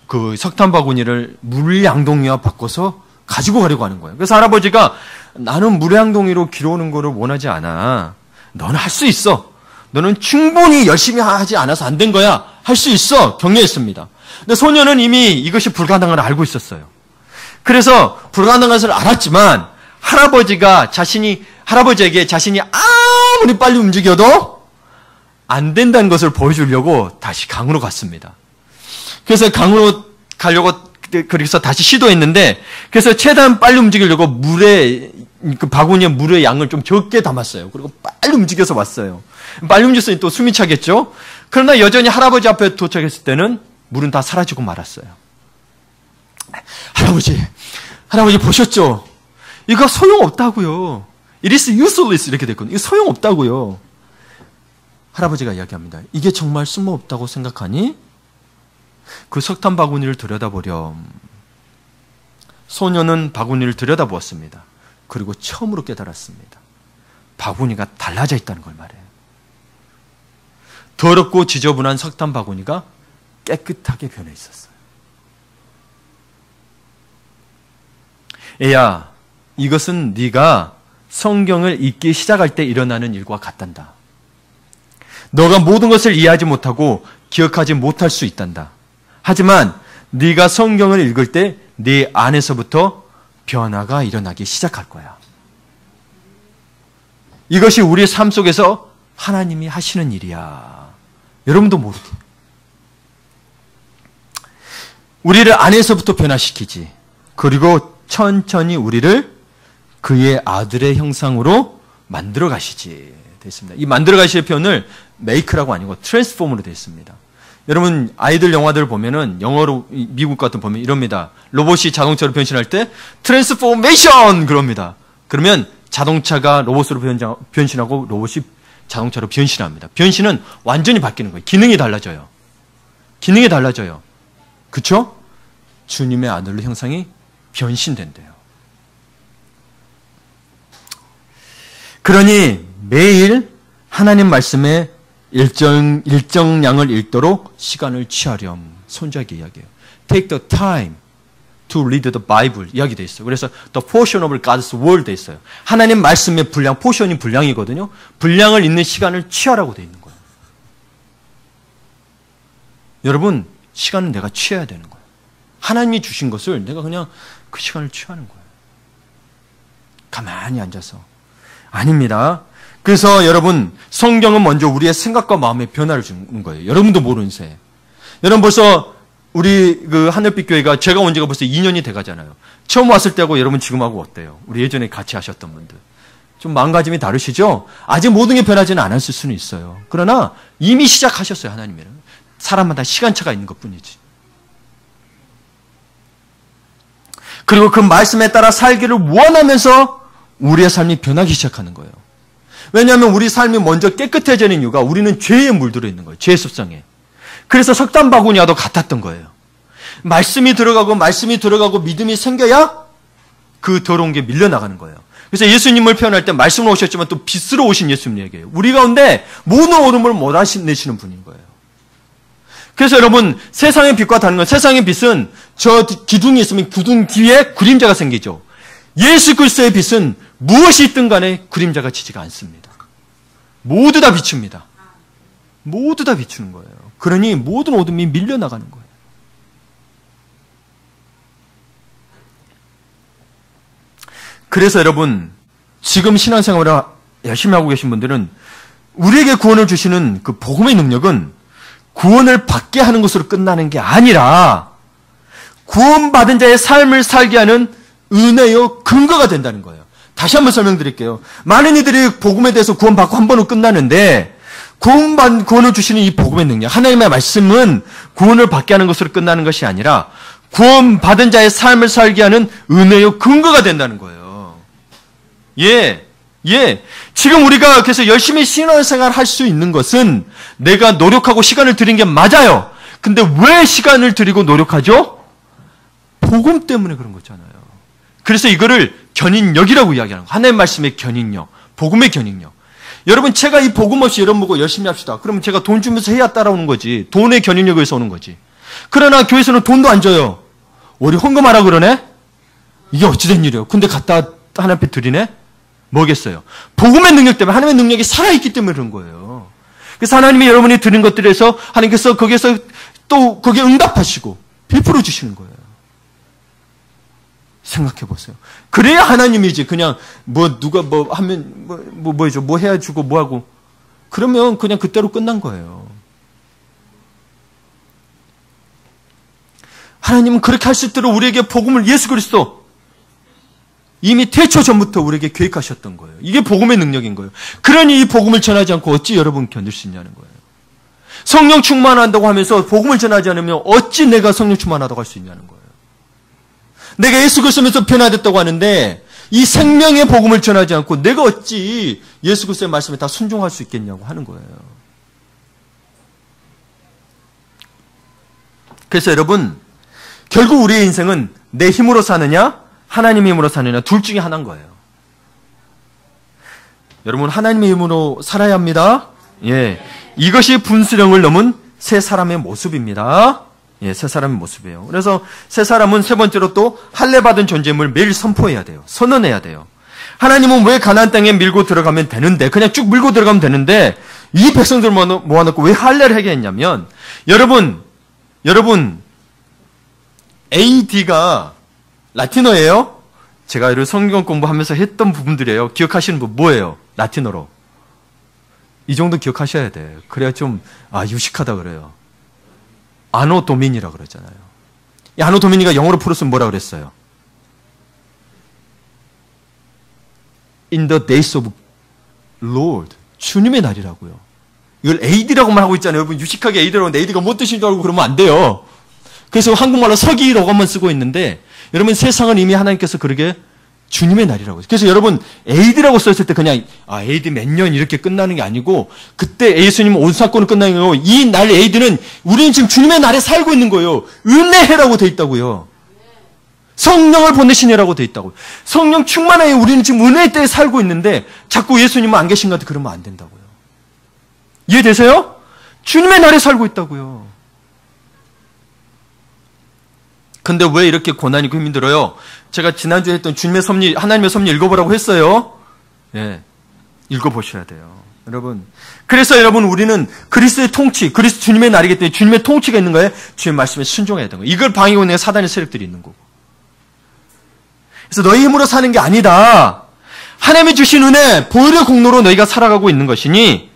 그 석탄 바구니를 물양동이와 바꿔서 가지고 가려고 하는 거예요. 그래서 할아버지가 나는 물양동이로 길어오는 거를 원하지 않아. 너는 할 수 있어. 너는 충분히 열심히 하지 않아서 안 된 거야. 할 수 있어. 격려했습니다. 근데 소녀는 이미 이것이 불가능한 걸 알고 있었어요. 그래서 불가능한 것을 알았지만 할아버지에게 자신이 아무리 빨리 움직여도 안 된다는 것을 보여주려고 다시 강으로 갔습니다. 그래서 강으로 가려고 그래서 다시 시도했는데 그래서 최대한 빨리 움직이려고 그 바구니에 물의 양을 좀 적게 담았어요. 그리고 빨리 움직여서 왔어요. 빨리 움직였으니 또 숨이 차겠죠? 그러나 여전히 할아버지 앞에 도착했을 때는 물은 다 사라지고 말았어요. 할아버지 보셨죠? 이거 소용없다고요. It is useless 이렇게 됐거든요. 이거 소용없다고요. 할아버지가 이야기합니다. 이게 정말 쓸모없다고 생각하니? 그 석탄 바구니를 들여다보렴. 소녀는 바구니를 들여다보았습니다. 그리고 처음으로 깨달았습니다. 바구니가 달라져 있다는 걸 말해요. 더럽고 지저분한 석탄 바구니가 깨끗하게 변해 있었어요. 애야, 이것은 네가 성경을 읽기 시작할 때 일어나는 일과 같단다. 너가 모든 것을 이해하지 못하고 기억하지 못할 수 있단다. 하지만 네가 성경을 읽을 때 네 안에서부터 변화가 일어나기 시작할 거야. 이것이 우리의 삶 속에서 하나님이 하시는 일이야. 여러분도 모르게. 우리를 안에서부터 변화시키지. 그리고 천천히 우리를 그의 아들의 형상으로 만들어 가시지. 되어 있습니다. 이 만들어 가실 표현을 make라고 아니고 transform으로 되어 있습니다. 여러분 아이들 영화들 보면은 영어로 미국 같은 보면 이럽니다. 로봇이 자동차로 변신할 때 트랜스포메이션 그럽니다. 그러면 자동차가 로봇으로 변신하고 로봇이 자동차로 변신합니다. 변신은 완전히 바뀌는 거예요. 기능이 달라져요. 기능이 달라져요. 그렇죠? 주님의 아들로 형상이 변신된대요. 그러니 매일 하나님 말씀에 일정량을 읽도록 시간을 취하렴. 손자에게 이야기해요. Take the time to read the Bible 이야기되어 있어요. 그래서 the portion of God's word 되어 있어요. 하나님 말씀의 분량, 포션이 분량이거든요. 분량을 읽는 시간을 취하라고 되어 있는 거예요. 여러분, 시간은 내가 취해야 되는 거예요. 하나님이 주신 것을 내가 그냥 그 시간을 취하는 거예요. 가만히 앉아서. 아닙니다. 그래서 여러분, 성경은 먼저 우리의 생각과 마음의 변화를 주는 거예요. 여러분도 모르는 새. 여러분 벌써 우리 그 하늘빛 교회가 제가 온 지가 벌써 2년이 돼 가잖아요. 처음 왔을 때하고 여러분 지금하고 어때요? 우리 예전에 같이 하셨던 분들. 좀 마음가짐이 다르시죠? 아직 모든 게 변하지는 않았을 수는 있어요. 그러나 이미 시작하셨어요, 하나님은. 사람마다 시간차가 있는 것 뿐이지. 그리고 그 말씀에 따라 살기를 원하면서 우리의 삶이 변하기 시작하는 거예요. 왜냐하면 우리 삶이 먼저 깨끗해지는 이유가 우리는 죄에 물들어 있는 거예요. 죄의 습성에. 그래서 석탄 바구니와도 같았던 거예요. 말씀이 들어가고 믿음이 생겨야 그 더러운 게 밀려나가는 거예요. 그래서 예수님을 표현할 때 말씀으로 오셨지만 또 빛으로 오신 예수님 얘기예요. 우리 가운데 모든 어둠을 몰아내시는 분인 거예요. 그래서 여러분 세상의 빛과 다른 건 세상의 빛은 저 기둥이 있으면 기둥 뒤에 그림자가 생기죠. 예수 그리스도의 빛은 무엇이 있든 간에 그림자가 지지가 않습니다. 모두 다 비춥니다. 모두 다 비추는 거예요. 그러니 모든 어둠이 밀려나가는 거예요. 그래서 여러분 지금 신앙생활을 열심히 하고 계신 분들은 우리에게 구원을 주시는 그 복음의 능력은 구원을 받게 하는 것으로 끝나는 게 아니라 구원받은 자의 삶을 살게 하는 은혜의 근거가 된다는 거예요. 다시 한번 설명드릴게요. 많은 이들이 복음에 대해서 구원받고 한 번은 끝나는데 구원을 주시는 이 복음의 능력, 하나님의 말씀은 구원을 받게 하는 것으로 끝나는 것이 아니라 구원받은 자의 삶을 살게 하는 은혜의 근거가 된다는 거예요. 지금 우리가 그래서 열심히 신앙생활 할 수 있는 것은 내가 노력하고 시간을 들인 게 맞아요. 근데 왜 시간을 들이고 노력하죠? 복음 때문에 그런 거잖아요. 그래서 이거를 견인력이라고 이야기하는 거예요. 하나님의 말씀의 견인력, 복음의 견인력. 여러분 제가 이 복음 없이 여러분 보고 열심히 합시다. 그러면 제가 돈 주면서 해야 따라오는 거지. 돈의 견인력에서 오는 거지. 그러나 교회에서는 돈도 안 줘요. 우리 헌금하라 그러네? 이게 어찌된 일이에요? 근데 갖다 하나님 앞에 드리네? 뭐겠어요? 복음의 능력 때문에 하나님의 능력이 살아있기 때문에 그런 거예요. 그래서 하나님이 여러분이 드린 것들에서 하나님께서 거기에서 또 거기에 응답하시고 베풀어 주시는 거예요. 생각해 보세요. 그래야 하나님이지. 그냥 누가 하면 뭐죠? 뭐 해야 주고 뭐 하고 그러면 그냥 그때로 끝난 거예요. 하나님은 그렇게 할 수 있도록 우리에게 복음을 예수 그리스도 이미 태초 전부터 우리에게 계획하셨던 거예요. 이게 복음의 능력인 거예요. 그러니 이 복음을 전하지 않고 어찌 여러분 견딜 수 있냐는 거예요. 성령 충만한다고 하면서 복음을 전하지 않으면 어찌 내가 성령 충만하다고 할 수 있냐는 거예요. 내가 예수 그리스도면서 변화됐다고 하는데 이 생명의 복음을 전하지 않고 내가 어찌 예수 그리스도의 말씀에 다 순종할 수 있겠냐고 하는 거예요. 그래서 여러분 결국 우리의 인생은 내 힘으로 사느냐 하나님의 힘으로 사느냐 둘 중에 하나인 거예요. 여러분 하나님의 힘으로 살아야 합니다. 이것이 분수령을 넘은 새 사람의 모습입니다. 새 사람의 모습이에요. 그래서 새 사람은 세 번째로 또 할례받은 존재임을 매일 선포해야 돼요. 선언해야 돼요. 하나님은 왜 가나안 땅에 밀고 들어가면 되는데 그냥 쭉 밀고 들어가면 되는데 이 백성들 모아놓고 왜 할례를 하게 했냐면 여러분 AD가 라틴어예요. 제가 이런 성경 공부하면서 했던 부분들이에요. 기억하시는 분 뭐예요? 라틴어로. 이 정도 기억하셔야 돼. 그래야 좀 유식하다 그래요. 아노 도미니라 그러잖아요. 이 아노 도미니가 영어로 풀었으면 뭐라 그랬어요? In the days of Lord. 주님의 날이라고요. 이걸 에이드라고만 하고 있잖아요. 여러분 유식하게 에이드라고 하는데 에이드가 못 드신 줄 알고 그러면 안 돼요. 그래서 한국말로 서기라고만 쓰고 있는데 여러분 세상은 이미 하나님께서 그러게 주님의 날이라고 해요. 그래서 여러분 에이드라고 썼을 때 그냥 에이드 몇 년 이렇게 끝나는 게 아니고 그때 예수님 온 사건은 끝나는 거고 이 날 에이드는 우리는 지금 주님의 날에 살고 있는 거예요. 은혜해라고 돼 있다고요. 성령을 보내시네라고 돼 있다고요. 성령 충만하에 우리는 지금 은혜의 때에 살고 있는데 자꾸 예수님은 안 계신 것 같아 그러면 안 된다고요. 이해되세요? 주님의 날에 살고 있다고요. 근데 왜 이렇게 고난이 있고 힘들어요? 제가 지난주에 했던 주님의 섭리, 하나님의 섭리 읽어보라고 했어요. 예, 읽어보셔야 돼요. 여러분. 그래서 여러분 우리는 그리스도의 통치, 그리스도 주님의 날이기 때문에 주님의 통치가 있는 거예요. 주님의 말씀에 순종해야 되는 거예요. 이걸 방해하고 있는 사단의 세력들이 있는 거고. 그래서 너희 힘으로 사는 게 아니다. 하나님이 주신 은혜, 보혈의 공로로 너희가 살아가고 있는 것이니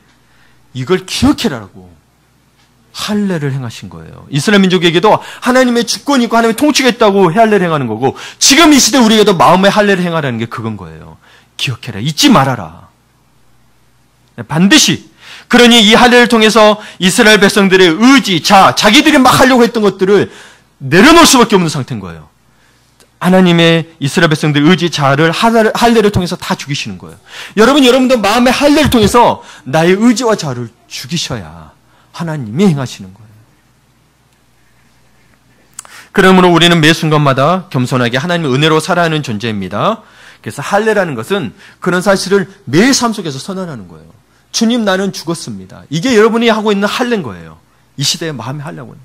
이걸 기억해라라고 할례를 행하신 거예요. 이스라엘 민족에게도 하나님의 주권이 있고 하나님의 통치가 있다고 할례를 행하는 거고 지금 이 시대 우리에게도 마음의 할례를 행하라는 게 그건 거예요. 기억해라. 잊지 말아라. 반드시. 그러니 이 할례를 통해서 이스라엘 백성들의 의지, 자기들이 막 하려고 했던 것들을 내려놓을 수밖에 없는 상태인 거예요. 하나님의 이스라엘 백성들의 의지, 자아를 할례를 통해서 다 죽이시는 거예요. 여러분도 마음의 할례를 통해서 나의 의지와 자아를 죽이셔야 하나님이 행하시는 거예요. 그러므로 우리는 매 순간마다 겸손하게 하나님의 은혜로 살아야 하는 존재입니다. 그래서 할례라는 것은 그런 사실을 매일 삶 속에서 선언하는 거예요. 주님 나는 죽었습니다. 이게 여러분이 하고 있는 할례인 거예요. 이 시대에 마음의 할례고.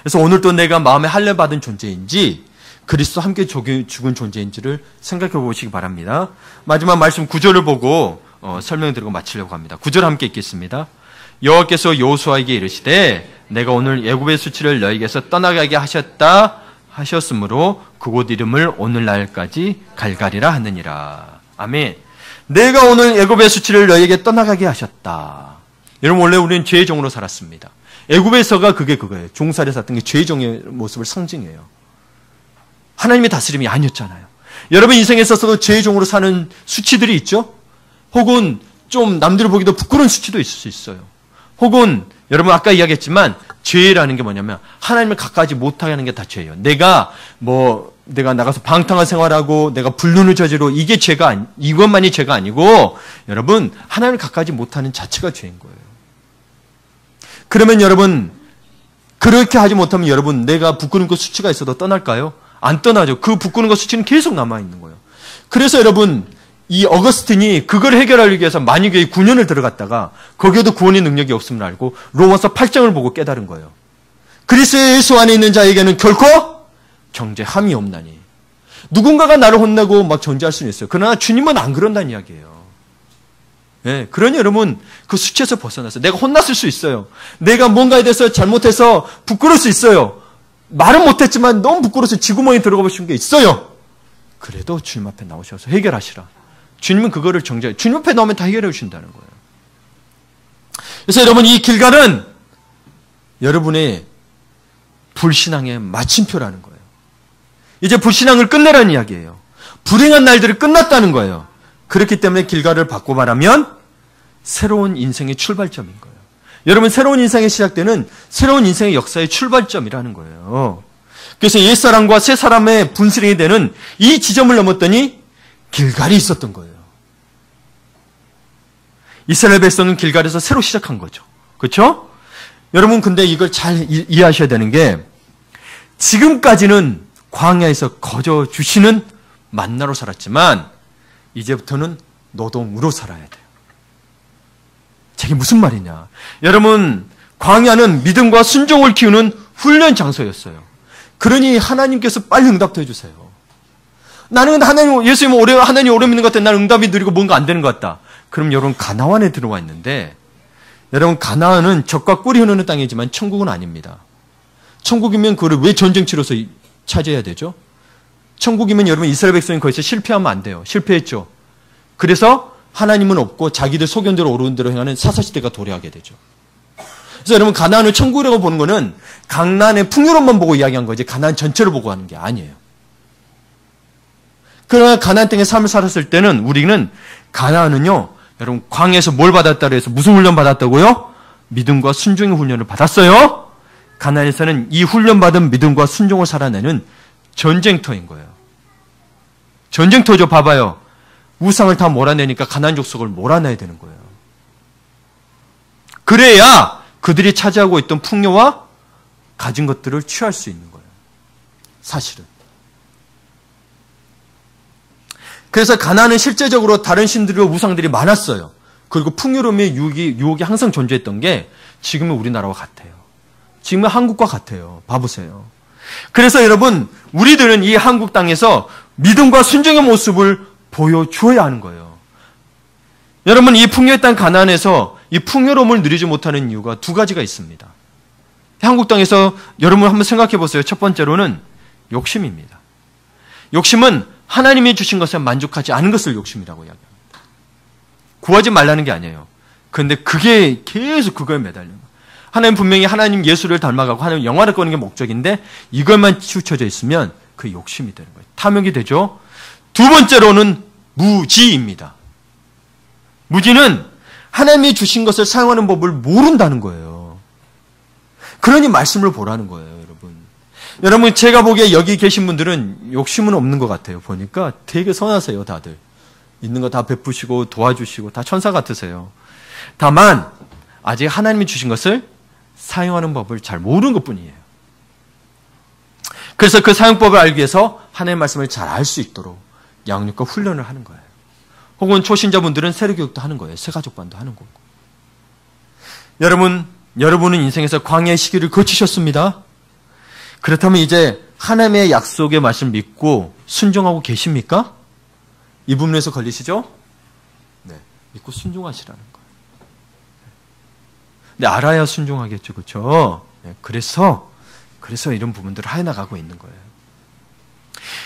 그래서 오늘도 내가 마음의 할례 받은 존재인지 그리스도 함께 죽은 존재인지를 생각해 보시기 바랍니다. 마지막 말씀 9절을 보고 설명드리고 마치려고 합니다. 9절 함께 읽겠습니다. 여호와께서 여호수아에게 이르시되 내가 오늘 애굽의 수치를 너희에게서 떠나가게 하셨다 하셨으므로 그곳 이름을 오늘날까지 갈갈이라 하느니라. 아멘. 내가 오늘 애굽의 수치를 너희에게 떠나가게 하셨다. 여러분 원래 우리는 죄의 종으로 살았습니다. 애굽에서가 그거예요. 종살이 샀던 게 죄의 종의 모습을 상징해요. 하나님의 다스림이 아니었잖아요. 여러분 인생에 있어서도 죄의 종으로 사는 수치들이 있죠? 혹은 좀 남들 보기도 부끄러운 수치도 있을 수 있어요. 혹은 여러분 아까 이야기했지만 죄라는 게 뭐냐면 하나님을 가까이 못하게 하는 게 다 죄예요. 내가 나가서 방탕한 생활하고 내가 불륜을 저지르고 이게 이것만이 죄가 아니고 여러분 하나님을 가까이 못하는 자체가 죄인 거예요. 그러면 여러분 그렇게 하지 못하면 여러분 내가 부끄러운 것 수치가 있어도 떠날까요? 안 떠나죠. 그 부끄러운 것 수치는 계속 남아있는 거예요. 그래서 여러분 이 어거스틴이 그걸 해결하기 위해서 만유교에 9년을 들어갔다가 거기에도 구원의 능력이 없음을 알고 로마서 8장을 보고 깨달은 거예요. 그리스도 예수 안에 있는 자에게는 결코 정죄함이 없나니. 누군가가 나를 혼내고 막 정죄할 수는 있어요. 그러나 주님은 안 그런다는 이야기예요. 네, 그러니 여러분 그 수치에서 벗어나서 내가 혼났을 수 있어요. 내가 뭔가에 대해서 잘못해서 부끄러울 수 있어요. 말은 못했지만 너무 부끄러워서 쥐구멍에 들어가 보신 게 있어요. 그래도 주님 앞에 나오셔서 해결하시라. 주님은 그거를 정죄해요. 주님 앞에 나오면 다 해결해 주신다는 거예요. 그래서 여러분 이 길갈은 여러분의 불신앙의 마침표라는 거예요. 이제 불신앙을 끝내라는 이야기예요. 불행한 날들이 끝났다는 거예요. 그렇기 때문에 길갈을 바꿔 말하면 새로운 인생의 출발점인 거예요. 여러분 새로운 인생이 시작되는 새로운 인생의 역사의 출발점이라는 거예요. 그래서 옛사람과 새사람의 분수령이 되는 이 지점을 넘었더니 길갈이 있었던 거예요. 이스라엘 백성은 길갈에서 새로 시작한 거죠. 그렇죠? 여러분 근데 이걸 잘 이해하셔야 되는 게 지금까지는 광야에서 거저 주시는 만나로 살았지만 이제부터는 노동으로 살아야 돼요. 저게 무슨 말이냐? 여러분 광야는 믿음과 순종을 키우는 훈련 장소였어요. 그러니 하나님께서 빨리 응답도 해주세요. 나는 예수님 하나님 오래 믿는 것 같아. 나는 응답이 느리고 뭔가 안 되는 것 같다. 그럼 여러분 가나안에 들어와 있는데 여러분 가나안은 젖과 꿀이 흐르는 땅이지만 천국은 아닙니다. 천국이면 그걸 왜 전쟁 치러서 차지해야 되죠? 천국이면 여러분 이스라엘 백성이 거기서 실패하면 안 돼요. 실패했죠. 그래서 하나님은 없고 자기들 소견대로 옳은 대로 행하는 사사시대가 도래하게 되죠. 그래서 여러분 가나안을 천국이라고 보는 거는 가나안의 풍요로만 보고 이야기한 거지 가나안 전체를 보고 하는 게 아니에요. 그러나 가나안 땅에 삶을 살았을 때는 우리는 가나안은요 여러분, 광야에서 뭘 받았다고 해서 무슨 훈련 받았다고요? 믿음과 순종의 훈련을 받았어요. 가나안에서는 이 훈련받은 믿음과 순종을 살아내는 전쟁터인 거예요. 전쟁터죠. 봐봐요. 우상을 다 몰아내니까 가나안 족속을 몰아내야 되는 거예요. 그래야 그들이 차지하고 있던 풍요와 가진 것들을 취할 수 있는 거예요. 사실은. 그래서 가나안은 실제적으로 다른 신들과 우상들이 많았어요. 그리고 풍요로움의 유혹이 항상 존재했던 게 지금의 우리나라와 같아요. 지금의 한국과 같아요. 봐보세요. 그래서 여러분, 우리들은 이 한국 땅에서 믿음과 순종의 모습을 보여줘야 하는 거예요. 여러분, 이 풍요의 땅 가나안에서 이 풍요로움을 누리지 못하는 이유가 두 가지가 있습니다. 한국 땅에서 여러분 한번 생각해 보세요. 첫 번째로는 욕심입니다. 욕심은 하나님이 주신 것에 만족하지 않은 것을 욕심이라고 이야기합니다. 구하지 말라는 게 아니에요. 그런데 그게 계속 그거에 매달려요. 하나님 분명히 하나님 예수를 닮아가고 하나님 영화를 끄는 게 목적인데 이것만 치우쳐져 있으면 그 욕심이 되는 거예요. 탐욕이 되죠. 두 번째로는 무지입니다. 무지는 하나님이 주신 것을 사용하는 법을 모른다는 거예요. 그러니 말씀을 보라는 거예요, 여러분. 여러분, 제가 보기에 여기 계신 분들은 욕심은 없는 것 같아요. 보니까 되게 선하세요, 다들. 있는 거 다 베푸시고 도와주시고 다 천사 같으세요. 다만 아직 하나님이 주신 것을 사용하는 법을 잘 모르는 것뿐이에요. 그래서 그 사용법을 알기 위해서 하나님의 말씀을 잘 알 수 있도록 양육과 훈련을 하는 거예요. 혹은 초신자분들은 세례교육도 하는 거예요. 새가족반도 하는 거고. 여러분은 인생에서 광야의 시기를 거치셨습니다. 그렇다면 이제 하나님의 약속의 말씀을 믿고 순종하고 계십니까? 이 부분에서 걸리시죠? 네, 믿고 순종하시라는 거예요. 근데 알아야 순종하겠죠, 그렇죠? 네, 그래서 이런 부분들을 해나가고 있는 거예요.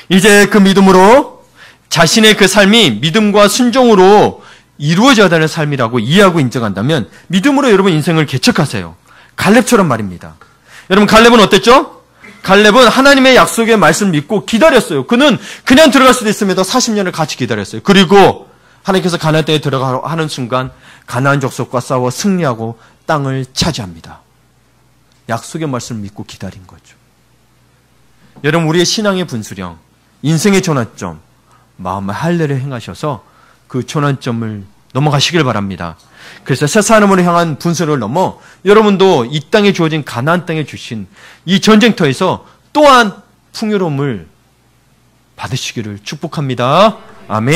이제 그 믿음으로 자신의 그 삶이 믿음과 순종으로 이루어져야 되는 삶이라고 이해하고 인정한다면 믿음으로 여러분 인생을 개척하세요. 갈렙처럼 말입니다. 여러분, 갈렙은 어땠죠? 갈렙은 하나님의 약속의 말씀을 믿고 기다렸어요. 그는 그냥 들어갈 수도 있습니다. 40년을 같이 기다렸어요. 그리고 하나님께서 가나안 땅에 들어가려 하는 순간 가나안 족속과 싸워 승리하고 땅을 차지합니다. 약속의 말씀을 믿고 기다린 거죠. 여러분, 우리의 신앙의 분수령, 인생의 전환점, 마음의 할례를 행하셔서 그 전환점을 넘어가시길 바랍니다. 그래서 새 사람으로 향한 분수령을 넘어 여러분도 이 땅에 주어진 가나안 땅에 주신 이 전쟁터에서 또한 풍요로움을 받으시기를 축복합니다. 아멘.